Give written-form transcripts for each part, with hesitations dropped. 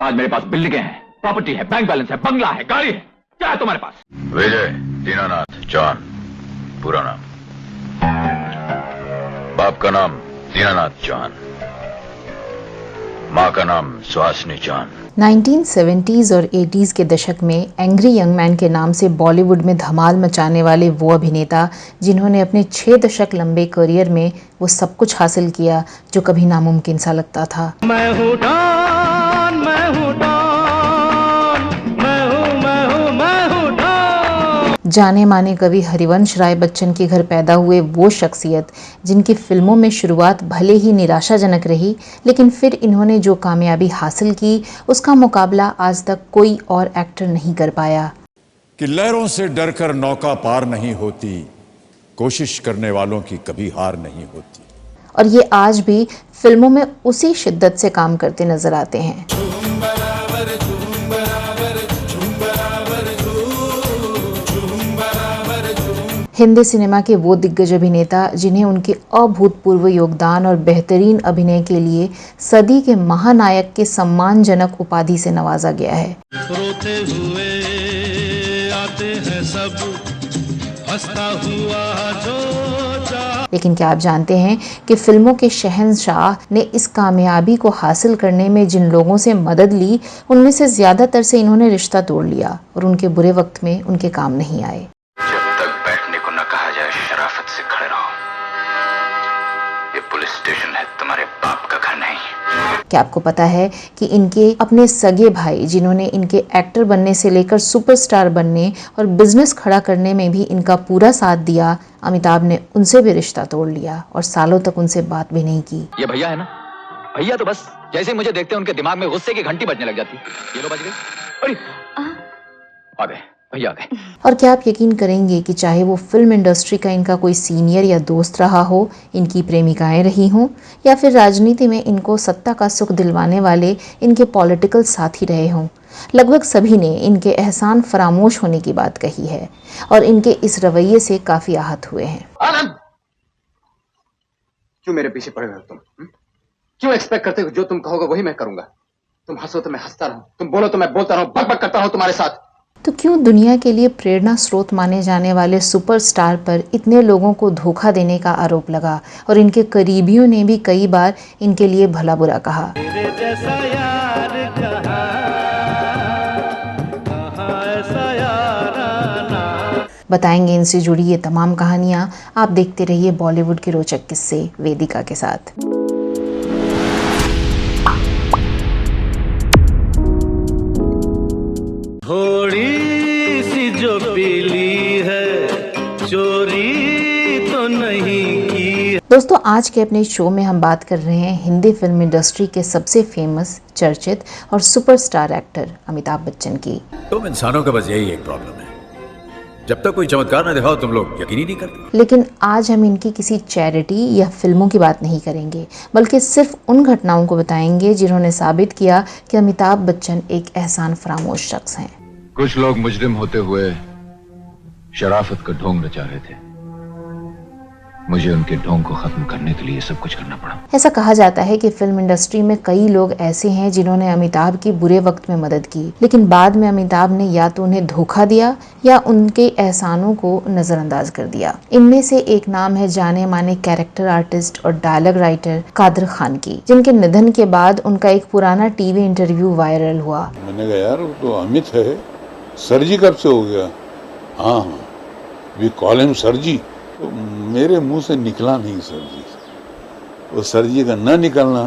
आज मेरे पास बिल्डिंगें हैं, प्रॉपर्टी है, बैंक बैलेंस है, बंगला है, गाड़ी है। क्या है तुम्हारे पास? विजय दीनानाथ जॉन, पूरा नाम। बाप का नाम दीनानाथ जॉन, माँ का नाम सुहासिनी जॉन। 1970s और 80s के दशक में एंग्री यंग मैन के नाम से बॉलीवुड में धमाल मचाने वाले वो अभिनेता जिन्होंने अपने 6 दशक लंबे करियर में वो सब कुछ हासिल किया जो कभी नामुमकिन सा लगता था। मैं हूँ डॉन, मैं हूँ डॉन, मैं हूँ डॉन। जाने माने कवि हरिवंश राय बच्चन के घर पैदा हुए वो शख्सियत जिनकी फिल्मों में शुरुआत भले ही निराशाजनक रही, लेकिन फिर इन्होंने जो कामयाबी हासिल की उसका मुकाबला आज तक कोई और एक्टर नहीं कर पाया। कि लहरों से डरकर नौका पार नहीं होती, कोशिश करने वालों की कभी हार नहीं होती। और ये आज भी फिल्मों में उसी शिद्दत से काम करते नजर आते हैं। हिंदी सिनेमा के वो दिग्गज अभिनेता जिन्हें उनके अभूतपूर्व योगदान और बेहतरीन अभिनय के लिए सदी के महानायक के सम्मानजनक उपाधि से नवाजा गया है। रोते हुए आते हैं सब, हंसता हुआ जो जा। लेकिन क्या आप जानते हैं कि फिल्मों के शहंशाह ने इस कामयाबी को हासिल करने में जिन लोगों से मदद ली उनमें से ज्यादातर से इन्होंने रिश्ता तोड़ लिया और उनके बुरे वक्त में उनके काम नहीं आए। जब तक बैठने को न कहा जाए शराफत से खड़े रहो। ये पुलिस स्टेशन है, तुम्हारे बाप का घर नहीं। क्या आपको पता है कि इनके अपने सगे भाई जिन्होंने इनके एक्टर बनने से लेकर सुपरस्टार बनने और बिजनेस खड़ा करने में भी इनका पूरा साथ दिया, अमिताभ ने उनसे भी रिश्ता तोड़ लिया और सालों तक उनसे बात भी नहीं की। ये भैया है ना, भैया तो बस जैसे ही मुझे देखते हैं उनके दिमाग में गुस्से की घंटी बजने लग जाती। ये लो बज गई। अरे आ गए भैया, आ गए। और क्या आप यकीन करेंगे कि चाहे वो फिल्म इंडस्ट्री का इनका कोई सीनियर या दोस्त रहा हो, इनकी प्रेमिकाएं रही हों, या फिर राजनीति में इनको सत्ता का सुख दिलवाने वाले इनके पॉलिटिकल साथी रहे हों, लगभग सभी ने इनके एहसान फरामोश होने की बात कही है और इनके इस रवैये से काफी आहत हुए हैं। आनंद, क्यों मेरे पीछे पड़े हो तुम? क्यों एक्सपेक्ट करते हो जो तुम कहोगे वही मैं करूंगा? तुम हंसो तो मैं हंसता रहूं, तुम बोलो तो मैं बोलता रहूं, बक बक करता रहूं तुम्हारे साथ। तो क्यों दुनिया के लिए प्रेरणा स्रोत माने जाने वाले सुपरस्टार पर इतने लोगों को धोखा देने का आरोप लगा और इनके करीबियों ने भी कई बार इनके लिए भला बुरा कहा। तेरे जैसा यार कहाँ, कहाँ ऐसा यार आना। बताएंगे इनसे जुड़ी ये तमाम कहानियां। आप देखते रहिए बॉलीवुड के रोचक किस्से वेदिका के साथ। थोड़ी सी जो पीली है, चोरी तो नहीं की। दोस्तों, आज के अपने शो में हम बात कर रहे हैं हिंदी फिल्म इंडस्ट्री के सबसे फेमस, चर्चित और सुपरस्टार एक्टर अमिताभ बच्चन की। तुम इंसानों का बस यही एक प्रॉब्लम है, जब तक कोई चमत्कार न दिखाओ तुम लोग यकीन ही नहीं करते। लेकिन आज हम इनकी किसी चैरिटी या फिल्मों की बात नहीं करेंगे, बल्कि सिर्फ उन घटनाओं को बताएंगे जिन्होंने साबित किया कि अमिताभ बच्चन एक एहसान फरामोश शख्स हैं। कुछ लोग मुजरिम होते हुए शराफत का ढोंग रचा रहे थे। मुझे उनके ढोंग को खत्म करने के लिए सब कुछ करना पड़ा। ऐसा कहा जाता है कि फिल्म इंडस्ट्री में कई लोग ऐसे हैं जिन्होंने अमिताभ की बुरे वक्त में मदद की, लेकिन बाद में अमिताभ ने या तो उन्हें धोखा दिया या उनके एहसानों को नजरअंदाज कर दिया। इनमें से एक नाम है जाने माने कैरेक्टर आर्टिस्ट और डायलॉग राइटर कादर खान की, जिनके निधन के बाद उनका एक पुराना टीवी इंटरव्यू वायरल हुआ। मैंने कहा यार वो तो अमित है, सरजी कब से हो गया? हाँ, वी कॉल हिम सरजी। तो मेरे मुंह से निकला नहीं सरजी, वो सरजी का न निकलना,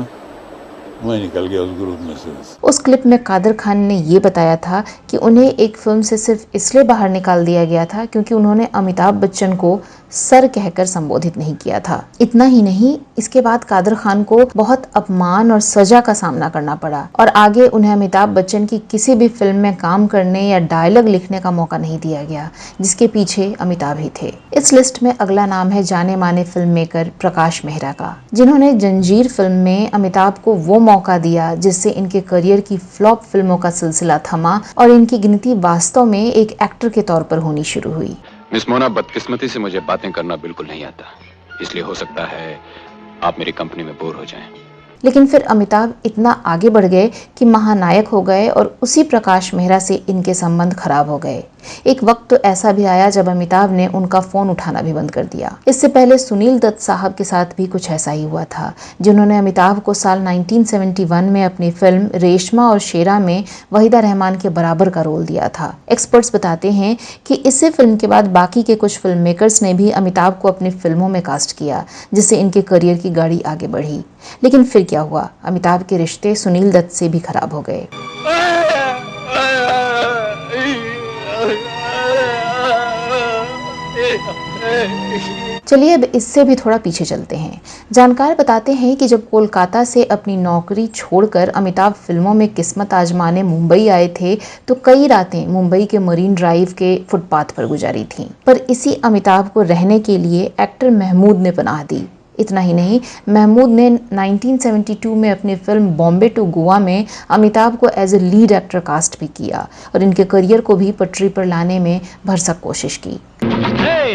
मैं निकल गया उस ग्रुप में से। उस क्लिप में कादर खान ने ये बताया था कि उन्हें एक फिल्म से सिर्फ इसलिए बाहर निकाल दिया गया था क्योंकि उन्होंने अमिताभ बच्चन को सर कहकर संबोधित नहीं किया था। इतना ही नहीं, इसके बाद कादर खान को बहुत अपमान और सजा का सामना करना पड़ा और आगे उन्हें अमिताभ बच्चन की किसी भी फिल्म में काम करने या डायलॉग लिखने का मौका नहीं दिया गया, जिसके पीछे अमिताभ ही थे। इस लिस्ट में अगला नाम है जाने माने फिल्म मेकर प्रकाश मेहरा का, जिन्होंने जंजीर फिल्म में अमिताभ को वो मौका दिया जिससे इनके करियर की फ्लॉप फिल्मों का सिलसिला थमा और इनकी गिनती वास्तव में एक एक्टर के तौर पर होनी शुरू हुई। मिस मोना, बदकिस्मती से मुझे बातें करना बिल्कुल नहीं आता, इसलिए हो सकता है आप मेरी कंपनी में बोर हो जाएं। लेकिन फिर अमिताभ इतना आगे बढ़ गए कि महानायक हो गए और उसी प्रकाश मेहरा से इनके संबंध खराब हो गए। एक वक्त तो ऐसा भी आया जब अमिताभ ने उनका फोन उठाना भी बंद कर दिया। इससे पहले सुनील दत्त साहब के साथ भी कुछ ऐसा ही हुआ था, जिन्होंने अमिताभ को साल 1971 में अपनी फिल्म रेशमा और शेरा में वहीदा रहमान के बराबर का रोल दिया था। एक्सपर्ट्स बताते हैं कि इसी फिल्म के बाद बाकी के कुछ फिल्म मेकर्स ने भी अमिताभ को अपनी फिल्मों में कास्ट किया, जिससे इनके करियर की गाड़ी आगे बढ़ी। लेकिन फिर क्या हुआ, अमिताभ के रिश्ते सुनील दत्त से भी खराब हो गए। चलिए अब इससे भी थोड़ा पीछे चलते हैं। जानकार बताते हैं कि जब कोलकाता से अपनी नौकरी छोड़कर अमिताभ फिल्मों में किस्मत आजमाने मुंबई आए थे तो कई रातें मुंबई के मरीन ड्राइव के फुटपाथ पर गुजारी थीं। पर इसी अमिताभ को रहने के लिए एक्टर महमूद ने पनाह दी। इतना ही नहीं, महमूद ने 1972 में अपनी फिल्म बॉम्बे टू गोवा में अमिताभ को as a lead actor cast भी किया और इनके करियर को भी पटरी पर लाने में भरसक कोशिश की।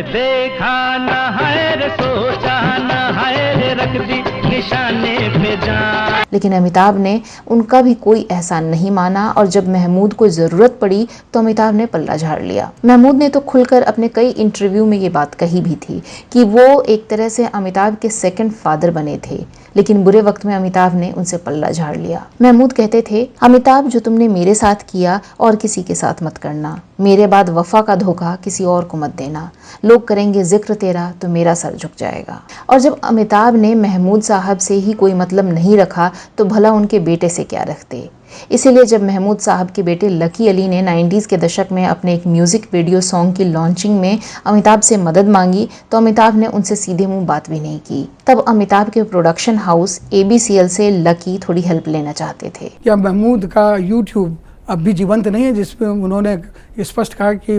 देखा न है रे सोचा न है रे रख दी निशाने पे जान। लेकिन अमिताभ ने उनका भी कोई एहसान नहीं माना और जब महमूद को जरूरत पड़ी तो अमिताभ ने पल्ला झाड़ लिया। महमूद ने तो खुलकर अपने कई इंटरव्यू में ये बात कही भी थी कि वो एक तरह से अमिताभ के सेकंड फादर बने थे, लेकिन बुरे वक्त में अमिताभ ने उनसे पल्ला झाड़ लिया। महमूद कहते थे, अमिताभ जो तुमने मेरे साथ किया और किसी के साथ मत करना, मेरे बाद वफा का धोखा किसी और को मत देना, लोग करेंगे जिक्र तेरा तो मेरा सर झुक जाएगा। और जब अमिताभ ने महमूद साहब से ही कोई मतलब नहीं रखा तो भला उनके बेटे से क्या रखते। इसीलिए जब महमूद साहब के बेटे लकी अली ने 90s के दशक में अपने एक म्यूजिक वीडियो सॉन्ग की लॉन्चिंग में अमिताभ से मदद मांगी तो अमिताभ ने उनसे सीधे मुंह बात भी नहीं की। तब अमिताभ के प्रोडक्शन हाउस ABCL से लकी थोड़ी हेल्प लेना चाहते थे। क्या महमूद का यूट्यूब अब भी जीवंत नहीं है, जिसमें उन्होंने स्पष्ट कहा कि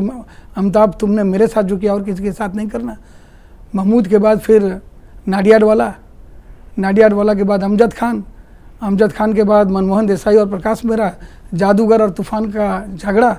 अमिताभ तुमने मेरे साथ जो किया और किसी के साथ नहीं करना। महमूद के बाद फिर नाडियाड वाला के बाद अमजद खान के बाद मनमोहन देसाई और प्रकाश मेहरा, जादूगर और तूफान का झगड़ा,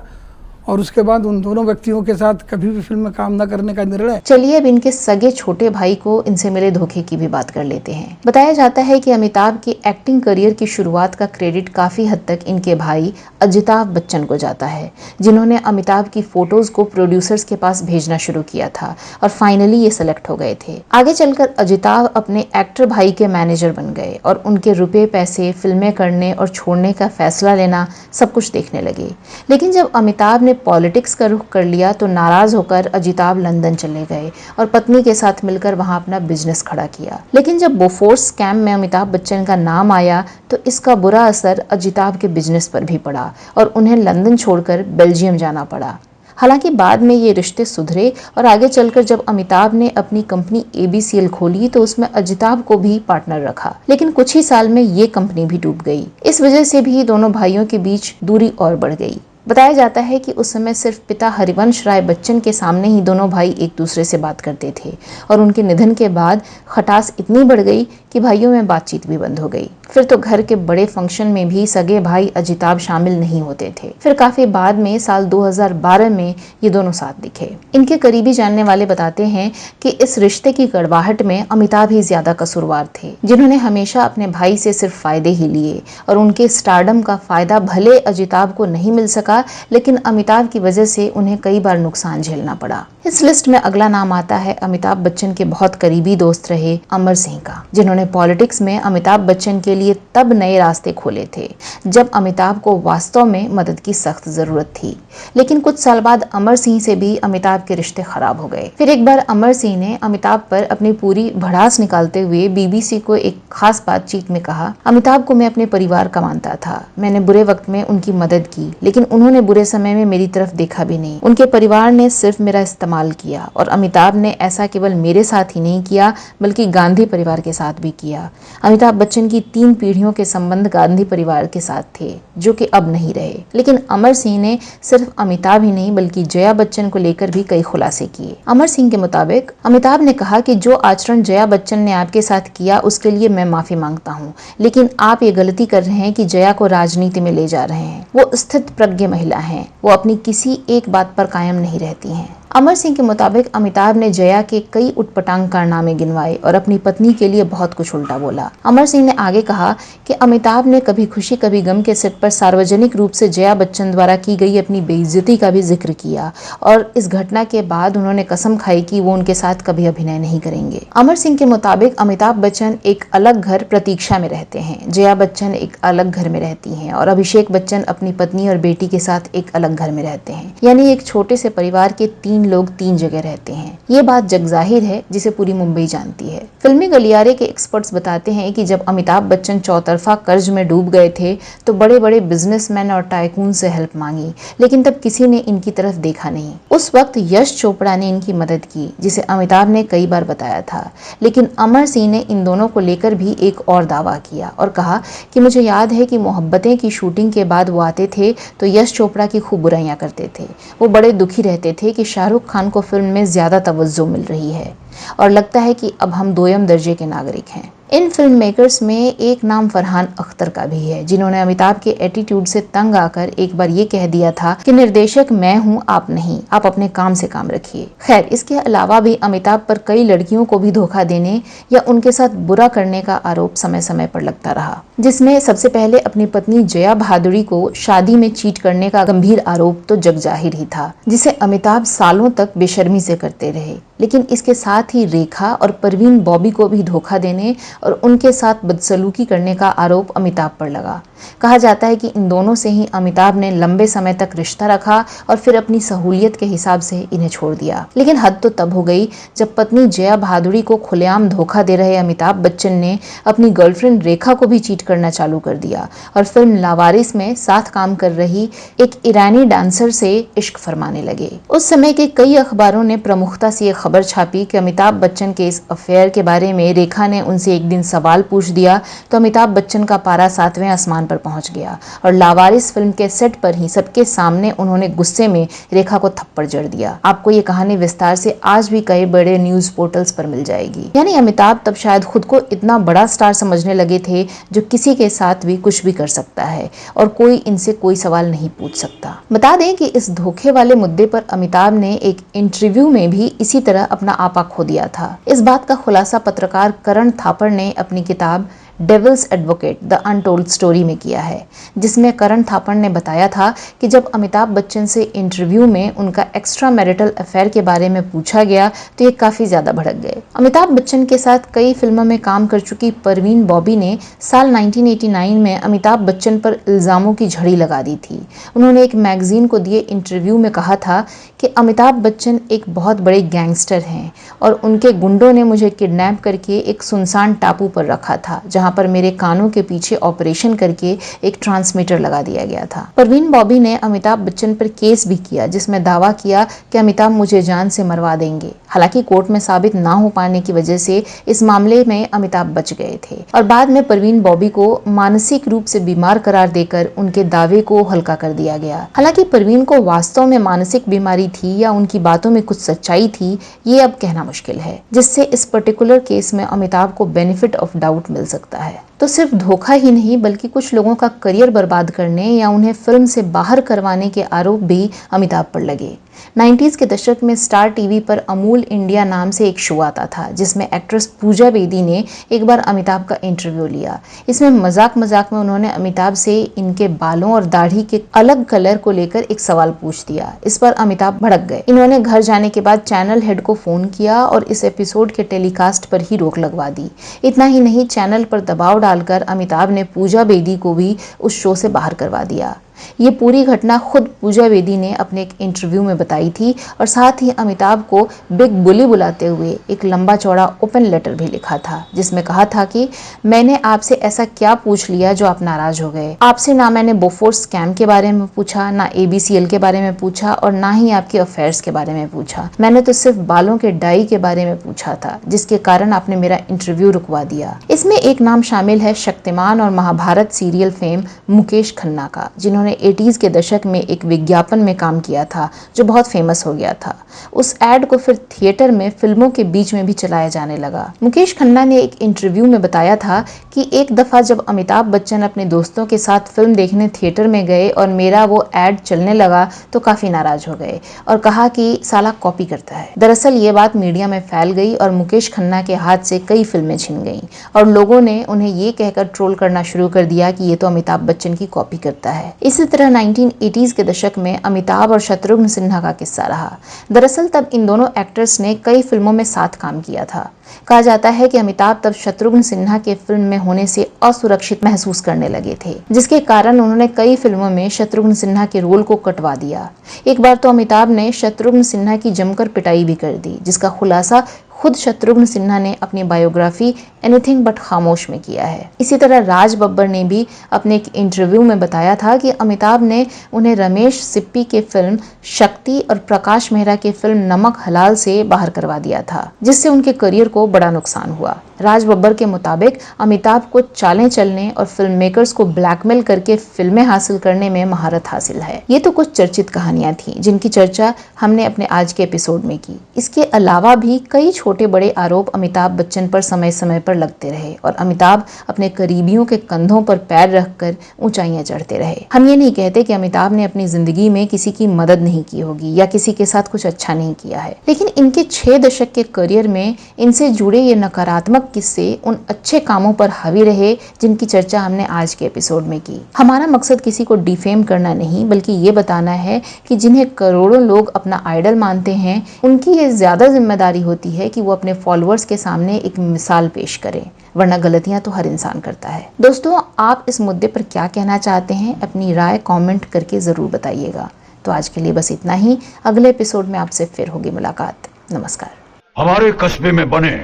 और उसके बाद उन दोनों व्यक्तियों के साथ कभी भी फिल्म में काम न करने का निर्णय। चलिए अब इनके सगे छोटे भाई को इनसे मिले धोखे की भी बात कर लेते हैं। बताया जाता है कि अमिताभ की एक्टिंग करियर की शुरुआत का क्रेडिट काफी हद तक इनके भाई अजिताभ बच्चन को जाता है, जिन्होंने अमिताभ की फोटोज को प्रोड्यूसर्स के पास भेजना शुरू किया था और फाइनली ये सेलेक्ट हो गए थे। आगे चलकर अजिताभ अपने एक्टर भाई के मैनेजर बन गए और उनके रुपए पैसे, फिल्में करने और छोड़ने का फैसला लेना सब कुछ देखने लगे। लेकिन जब अमिताभ ने पॉलिटिक्स का रुख कर लिया तो नाराज होकर अजिताभ लंदन चले गए और पत्नी के साथ मिलकर वहां अपना बिजनेस खड़ा किया। लेकिन जब बोफोर्स स्कैम में अमिताभ बच्चन का नाम आया तो इसका बुरा असर अजिताभ के बिजनेस पर भी पड़ा और उन्हें लंदन छोड़कर बेल्जियम जाना पड़ा। हालांकि बाद में ये रिश्ते सुधरे और आगे चलकर जब अमिताभ ने अपनी कंपनी ABCL खोली तो उसमें अजिताभ को भी पार्टनर रखा, लेकिन कुछ ही साल में ये कंपनी भी डूब गई। इस वजह से भी दोनों भाइयों के बीच दूरी और बढ़ गई। बताया जाता है कि उस समय सिर्फ पिता हरिवंश राय बच्चन के सामने ही दोनों भाई एक दूसरे से बात करते थे और उनके निधन के बाद खटास इतनी बढ़ गई कि भाइयों में बातचीत भी बंद हो गई। फिर तो घर के बड़े फंक्शन में भी सगे भाई अजिताभ शामिल नहीं होते थे। फिर काफी बाद में साल 2012 में ये दोनों साथ दिखे। इनके करीबी जानने वाले बताते हैं कि इस रिश्ते की कड़वाहट में अमिताभ ही ज्यादा कसूरवार थे, जिन्होंने हमेशा अपने भाई से सिर्फ फायदे ही लिए और उनके स्टारडम का फायदा भले अजिताभ को नहीं मिल सका, लेकिन अमिताभ की वजह से उन्हें कई बार नुकसान झेलना पड़ा। इस लिस्ट में अगला नाम आता है अमिताभ बच्चन के बहुत करीबी दोस्त रहे अमर सिंह का, जिन्होंने पॉलिटिक्स में अमिताभ बच्चन के लिए तब नए रास्ते खोले थे जब अमिताभ को वास्तव में मदद की सख्त जरूरत थी। लेकिन कुछ साल बाद अमर सिंह से भी अमिताभ के रिश्ते खराब हो गए। फिर एक बार अमर सिंह ने अमिताभ पर अपनी पूरी भड़ास निकालते हुए BBC को एक खास बातचीत में कहा, अमिताभ को मैं अपने परिवार का मानता था, मैंने बुरे वक्त में उनकी मदद की, लेकिन उन्होंने बुरे समय में मेरी तरफ देखा भी नहीं। उनके परिवार ने सिर्फ मेरा इस्तेमाल किया और अमिताभ ने ऐसा केवल मेरे साथ ही नहीं किया बल्कि गांधी परिवार के साथ भी किया। अमिताभ बच्चन की 3 पीढ़ियों के संबंध गांधी परिवार के साथ थे जो कि अब नहीं रहे। लेकिन अमर सिंह ने सिर्फ अमिताभ ही नहीं बल्कि जया बच्चन को लेकर भी कई खुलासे किए। अमर सिंह के मुताबिक अमिताभ ने कहा कि जो आचरण जया बच्चन ने आपके साथ किया उसके लिए मैं माफी मांगता हूँ, लेकिन आप ये गलती कर रहे हैं कि जया को राजनीति में ले जा रहे हैं। वो स्थित प्रज्ञ महिला हैं, वो अपनी किसी एक बात पर कायम नहीं रहती हैं। अमर सिंह के मुताबिक अमिताभ ने जया के कई उटपटांग कारनामे गिनवाए और अपनी पत्नी के लिए बहुत कुछ उल्टा बोला। अमर सिंह ने आगे कहा कि अमिताभ ने कभी खुशी कभी गम के सेट पर सार्वजनिक रूप से जया बच्चन द्वारा की गई अपनी बेइज्जती का भी जिक्र किया और इस घटना के बाद उन्होंने कसम खाई कि वो उनके साथ कभी अभिनय नहीं करेंगे। अमर सिंह के मुताबिक अमिताभ बच्चन एक अलग घर प्रतीक्षा में रहते हैं, जया बच्चन एक अलग घर में रहती हैं और अभिषेक बच्चन अपनी पत्नी और बेटी के साथ एक अलग घर में रहते हैं। यानी एक छोटे से परिवार के 3 लोग 3 जगह रहते हैं। ये बात जगजाहिर है जिसे पूरी मुंबई जानती है। फिल्मी गलियारे के एक्सपर्ट्स बताते हैं कि जब अमिताभ बच्चन चौतरफा कर्ज में डूब गए थे तो बड़े बड़े बिजनेसमैन और टाइकून से हेल्प मांगी, लेकिन तब किसी ने इनकी तरफ देखा नहीं। उस वक्त यश चोपड़ा ने इनकी मदद की, जिसे अमिताभ ने कई बार बताया था। लेकिन अमर सिंह ने इन दोनों को लेकर भी एक और दावा किया और कहा कि मुझे याद है कि मोहब्बतें की शूटिंग के बाद वो आते थे तो यश चोपड़ा की खूब बुराइयां करते थे। वो बड़े दुखी रहते थे कि शाहरुख खान को फिल्म में ज्यादा तवज्जो मिल रही है और लगता है कि अब हम दोयम दर्जे के नागरिक हैं। इन फिल्म मेकर्स में एक नाम फरहान अख्तर का भी है, जिन्होंने अमिताभ के एटीट्यूड से तंग आकर एक बार ये कह दिया था कि निर्देशक मैं हूँ, आप नहीं, आप अपने काम से काम रखिए। खैर, इसके अलावा भी अमिताभ पर कई लड़कियों को भी धोखा देने या उनके साथ बुरा करने का आरोप समय समय पर लगता रहा, जिसमें सबसे पहले अपनी पत्नी जया भादुड़ी को शादी में चीट करने का गंभीर आरोप तो जगजाहिर ही था, जिसे अमिताभ सालों तक बेशर्मी से करते रहे। लेकिन इसके साथ ही रेखा और परवीन बॉबी को भी धोखा देने और उनके साथ बदसलूकी करने का आरोप अमिताभ पर लगा। कहा जाता है कि इन दोनों से ही अमिताभ ने लंबे समय तक रिश्ता रखा और फिर अपनी सहूलियत के हिसाब से इन्हें छोड़ दिया। लेकिन हद तो तब हो गई जब पत्नी जया भादुड़ी को खुलेआम धोखा दे रहे अमिताभ बच्चन ने अपनी गर्लफ्रेंड रेखा को भी चीट करना चालू कर दिया और फिल्म लावारिस में साथ काम कर रही एक ईरानी डांसर से इश्क फरमाने लगे। उस समय के कई अखबारों ने प्रमुखता से खबर छापी कि अमिताभ बच्चन के इस अफेयर के बारे में रेखा ने उनसे एक दिन सवाल पूछ दिया तो अमिताभ बच्चन का पारा 7वें आसमान पर पहुंच गया और लावारिस फिल्म के सेट पर ही सबके सामने उन्होंने गुस्से में रेखा को थप्पड़ जड़ दिया। आपको ये कहानी विस्तार से आज भी कई बड़े न्यूज पोर्टल्स पर मिल जाएगी। यानी अमिताभ तब शायद खुद को इतना बड़ा स्टार समझने लगे थे जो किसी के साथ भी कुछ भी कर सकता है और कोई इनसे कोई सवाल नहीं पूछ सकता। बता दें कि इस धोखे वाले मुद्दे पर अमिताभ ने एक इंटरव्यू में भी इसी तरह अपना आपा खो दिया था। इस बात का खुलासा पत्रकार करण थापड़ ने अपनी किताब devil's advocate the untold story में किया है, जिसमें करण थापड़ ने बताया था कि जब अमिताभ बच्चन से इंटरव्यू में उनका एक्स्ट्रा मैरिटल अफेयर के बारे में पूछा गया तो ये काफी ज्यादा भड़क गए। अमिताभ बच्चन के साथ कई फिल्मों में काम कर चुकी परवीन बॉबी ने साल 1989 में अमिताभ बच्चन पर इल्जामों की झड़ी लगा दी थी। उन्होंने एक मैगजीन को दिए इंटरव्यू में कहा था कि अमिताभ बच्चन एक बहुत बड़े गैंगस्टर हैं और उनके गुंडों ने मुझे किडनैप करके एक सुनसान टापू पर रखा था, जहां पर मेरे कानों के पीछे ऑपरेशन करके एक ट्रांसमीटर लगा दिया गया था। परवीन बॉबी ने अमिताभ बच्चन पर केस भी किया, जिसमें दावा किया कि अमिताभ मुझे जान से मरवा देंगे। हालांकि कोर्ट में साबित ना हो पाने की वजह से इस मामले में अमिताभ बच गए थे और बाद में परवीन बॉबी को मानसिक रूप से बीमार करार देकर उनके दावे को हल्का कर दिया गया। हालांकि परवीन को वास्तव में मानसिक बीमारी थी या उनकी बातों में कुछ सच्चाई थी, ये अब कहना मुश्किल है, जिससे इस पर्टिकुलर केस में अमिताभ को बेनिफिट ऑफ डाउट मिल सकता है। तो सिर्फ धोखा ही नहीं बल्कि कुछ लोगों का करियर बर्बाद करने या उन्हें फिल्म से बाहर करवाने के आरोप भी अमिताभ पर लगे। 90s के दशक में स्टार टीवी पर अमूल इंडिया नाम से एक शो आता था, जिसमें एक्ट्रेस पूजा बेदी ने एक बार अमिताभ का इंटरव्यू लिया। इसमें मजाक मजाक में उन्होंने अमिताभ से इनके बालों और दाढ़ी के अलग कलर को लेकर एक सवाल पूछ दिया। इस पर अमिताभ भड़क गए। इन्होंने घर जाने के बाद चैनल हेड को फोन किया और इस एपिसोड के टेलीकास्ट पर ही रोक लगवा दी। इतना ही नहीं, चैनल पर दबाव डालकर अमिताभ ने पूजा बेदी को भी उस शो से बाहर करवा दिया। ये पूरी घटना खुद पूजा बेदी ने अपने एक इंटरव्यू में बताई थी और साथ ही अमिताभ को बिग बुली बुलाते हुए एक लंबा चौड़ा ओपन लेटर भी लिखा था, जिसमें कहा था कि मैंने आपसे ऐसा क्या पूछ लिया जो आप नाराज हो गए। आपसे ना मैंने बोफोर्स स्कैम के बारे में पूछा, ना ABCL के बारे में पूछा और ना ही आपके अफेयर्स के बारे में पूछा। मैंने तो सिर्फ बालों के डाई के बारे में पूछा था, जिसके कारण आपने मेरा इंटरव्यू रुकवा दिया। इसमें एक नाम शामिल है शक्तिमान और महाभारत सीरियल फेम मुकेश खन्ना का, जिन्होंने उन्होंने 80s के दशक में एक विज्ञापन में काम किया था जो बहुत फेमस हो गया था। उस एड को फिर थिएटर में फिल्मों के बीच में भी चलाया जाने लगा। मुकेश खन्ना ने एक इंटरव्यू में बताया था कि एक दफा जब अमिताभ बच्चन अपने दोस्तों के साथ फिल्म देखने थिएटर में गए और मेरा वो एड चलने लगा तो काफी नाराज हो गए और कहा कि साला कॉपी करता है। दरअसल ये बात मीडिया में फैल गई और मुकेश खन्ना के हाथ से कई फिल्में छिन गईं और लोगों ने उन्हें ये कहकर ट्रोल करना शुरू कर दिया कि ये तो अमिताभ बच्चन की कॉपी करता है। इसी तरह 1980s के दशक में अमिताभ और शत्रुघ्न सिन्हा का किस्सा रहा। दरअसल तब इन दोनों एक्टर्स ने कई फिल्मों में साथ काम किया था। कहा जाता है कि अमिताभ तब शत्रुघ्न सिन्हा के फिल्म में होने से असुरक्षित महसूस करने लगे थे, जिसके कारण उन्होंने कई फिल्मों में शत्रुघ्न सिन्हा के रोल को कटवा दिया। एक बार तो अमिताभ ने शत्रुघ्न सिन्हा की जमकर पिटाई भी कर दी, जिसका खुलासा खुद शत्रुघ्न सिन्हा ने अपनी बायोग्राफी एनीथिंग बट खामोश में किया है। इसी तरह राज बब्बर ने भी अपने एक इंटरव्यू में बताया था कि अमिताभ ने उन्हें रमेश सिप्पी के फिल्म शक्ति और प्रकाश मेहरा के फिल्म नमक हलाल से बाहर करवा दिया था, जिससे उनके करियर को बड़ा नुकसान हुआ। राज बब्बर के मुताबिक अमिताभ को चालें चलने और फिल्म मेकर्स को ब्लैकमेल करके फिल्में हासिल करने में महारत हासिल है। ये तो कुछ चर्चित कहानियां थी जिनकी चर्चा हमने अपने आज के एपिसोड में की। इसके अलावा भी कई छोटे बड़े आरोप अमिताभ बच्चन पर समय समय पर लगते रहे और अमिताभ अपने करीबियों के कंधों पर पैर रखकर ऊंचाइयां चढ़ते रहे। हम ये नहीं कहते कि अमिताभ ने अपनी जिंदगी में किसी की मदद नहीं की होगी या किसी के साथ कुछ अच्छा नहीं किया है, लेकिन इनके 6 दशक के करियर में इनसे जुड़े ये नकारात्मक किस्से उन अच्छे कामों पर हावी रहे जिनकी चर्चा हमने आज के एपिसोड में की। हमारा मकसद किसी को डिफेम करना नहीं, बल्कि ये बताना है कि जिन्हें करोड़ों लोग अपना आइडल मानते हैं, उनकी ये ज्यादा जिम्मेदारी होती है कि वो अपने फॉलोअर्स के सामने एक मिसाल पेश करें, वरना गलतियां तो हर इंसान करता है। दोस्तों, आप इस मुद्दे पर क्या कहना चाहते हैं? अपनी राय कमेंट करके जरूर बताइएगा। तो आज के लिए बस इतना ही। अगले एपिसोड में आपसे फिर होगी मुलाकात। नमस्कार। हमारे कस्बे में बने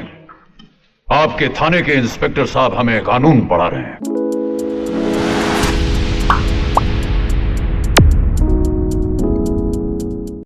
आपके थाने के इंस्पेक्टर साहब हमें कानून पढ़ा रहे हैं।